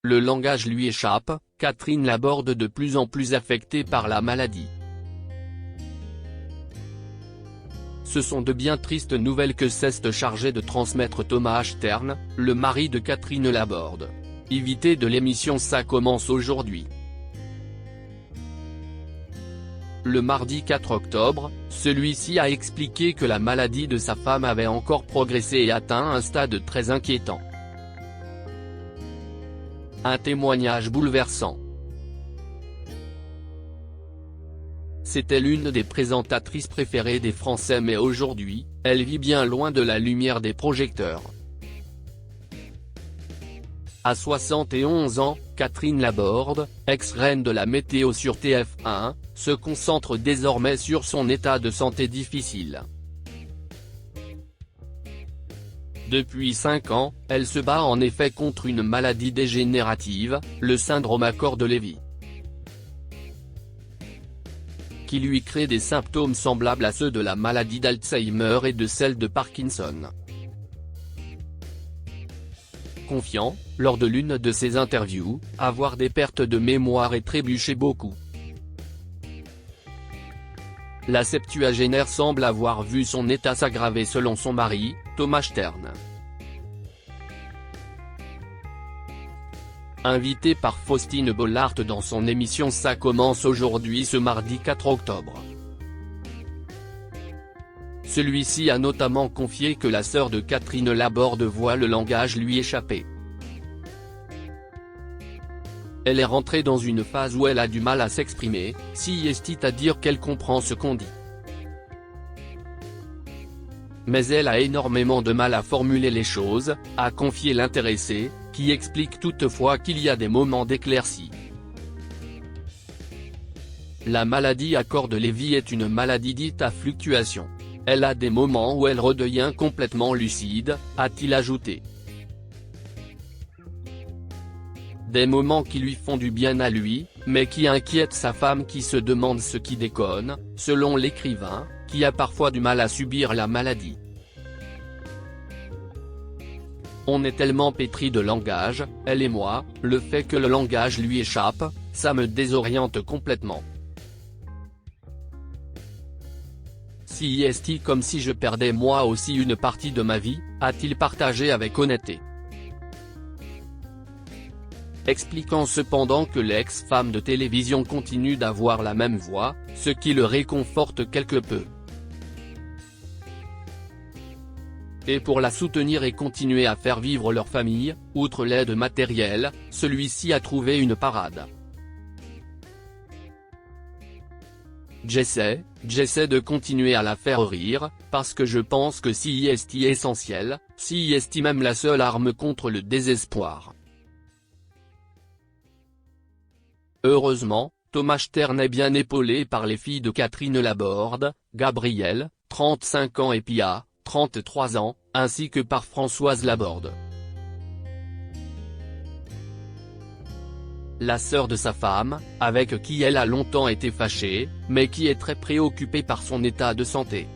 Le langage lui échappe, Catherine Laborde de plus en plus affectée par la maladie. Ce sont de bien tristes nouvelles que s'est chargé de transmettre Thomas Stern, le mari de Catherine Laborde. Invité de l'émission Ça commence aujourd'hui. Le mardi 4 octobre, celui-ci a expliqué que la maladie de sa femme avait encore progressé et atteint un stade très inquiétant. Un témoignage bouleversant. C'était l'une des présentatrices préférées des Français, mais aujourd'hui, elle vit bien loin de la lumière des projecteurs. À 71 ans, Catherine Laborde, ex-reine de la météo sur TF1, se concentre désormais sur son état de santé difficile. Depuis 5 ans, elle se bat en effet contre une maladie dégénérative, le syndrome Accord-Lévy, qui lui crée des symptômes semblables à ceux de la maladie d'Alzheimer et de celle de Parkinson. Confiant, lors de l'une de ses interviews, avoir des pertes de mémoire et trébucher beaucoup. La septuagénaire semble avoir vu son état s'aggraver selon son mari, Thomas Stern. Invité par Faustine Bollaert dans son émission Ça commence aujourd'hui ce mardi 4 octobre. Celui-ci a notamment confié que la sœur de Catherine Laborde voit le langage lui échapper. Elle est rentrée dans une phase où elle a du mal à s'exprimer, si est à dire qu'elle comprend ce qu'on dit. Mais elle a énormément de mal à formuler les choses, a confié l'intéressé, qui explique toutefois qu'il y a des moments d'éclaircie. La maladie Accord-Lévy est une maladie dite à fluctuation. Elle a des moments où elle redevient complètement lucide, a-t-il ajouté. Des moments qui lui font du bien à lui, mais qui inquiètent sa femme qui se demande ce qui déconne, selon l'écrivain, qui a parfois du mal à subir la maladie. On est tellement pétri de langage, elle et moi, le fait que le langage lui échappe, ça me désoriente complètement. Si est-il comme si je perdais moi aussi une partie de ma vie, a-t-il partagé avec honnêteté. Expliquant cependant que l'ex-femme de télévision continue d'avoir la même voix, ce qui le réconforte quelque peu. Et pour la soutenir et continuer à faire vivre leur famille, outre l'aide matérielle, celui-ci a trouvé une parade. J'essaie de continuer à la faire rire, parce que je pense que si est essentiel, si est même la seule arme contre le désespoir. Heureusement, Thomas Stern est bien épaulé par les filles de Catherine Laborde, Gabrielle, 35 ans et Pia, 33 ans, ainsi que par Françoise Laborde, la sœur de sa femme, avec qui elle a longtemps été fâchée, mais qui est très préoccupée par son état de santé.